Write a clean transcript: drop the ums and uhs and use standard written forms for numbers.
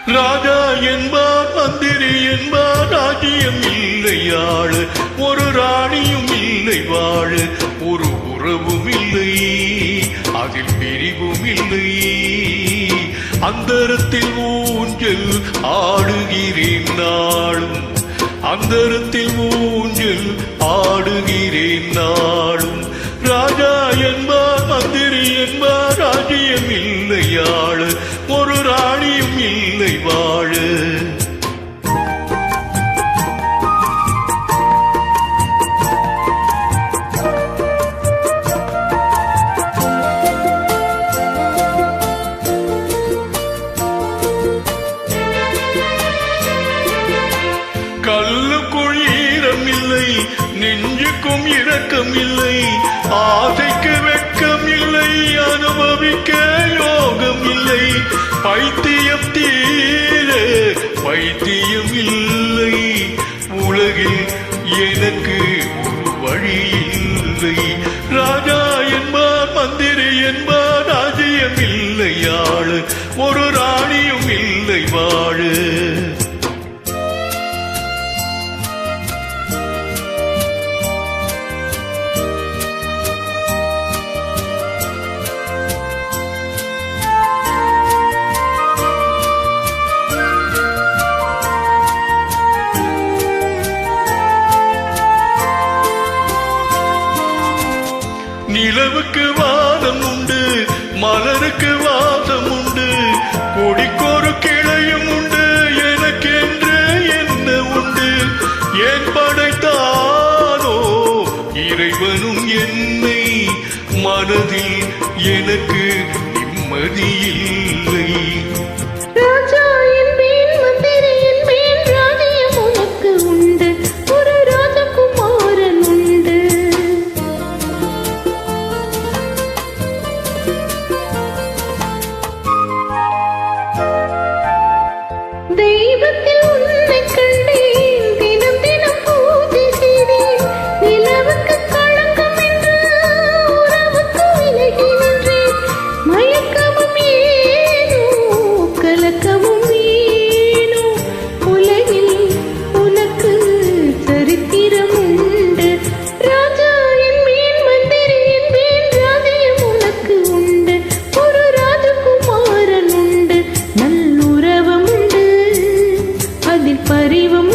ராஜா என்பார் மந்திரி என்பார் ராஜ்யம் இல்லை ஆளு ஒரு ராணியும் இல்லை வாழு ஒரு உறவும் இல்லை அதில் பிரிவும் இல்லை அந்தரத்தில் ஊஞ்சல் ஆடுகிறேன் நாளும் அந்தரத்தில் ஊஞ்சல் ஆடுகிறேன் நாளும் ராஜா என்பார் மந்திரி என்பார் ராஜ்யம் இல்லை ஆளு ஒரு ராணியும் இல்லை வாழு கல்லுக்குள் ஈரம் இல்லை நெஞ்சுக்கும் இரக்கம் இல்லை ஆசைக்கு வெட்கம் இல்லை அனுபவிக்க யோகம் இல்லை பைத்தியம் தீர பைத்தியம் இல்லை உலகில் எனக்கு ஒரு வழி இல்லை ராஜா என்பார் மந்திரி என்பார் ராஜ்யம் இல்லை ஆளு ஒரு ராணியும் இல்லை வாழு நிலவுக்கு வாதம் உண்டு மலருக்கு வாதம் உண்டு கொடிக்கொரு கிளையும் உண்டு எனக்கென்று என்ன உண்டு ஏன் படைத்தானோ இறைவனும் என்னை மனதில் எனக்கு நிம்மதி இல்லை தெய்வத்தில் உன்னை கண்டேன் தினம் தினம் பூஜை செய்தேன் நிலவுக்கு களங்கம் என்று உறவுக்கு விலகி நின்றேன் மயக்கமும் ஏனோ கலக்கமும் ஏனோ உலகில் உனக்கு சரித்திரம் உண்டு ராஜா என்பேன் மந்திரி என்பேன் ராஜ்யம் உனக்கு உண்டு ஒரு ராஜகுமாரன் உண்டு நல்லுறவம் உண்டு அதில் பரிவம்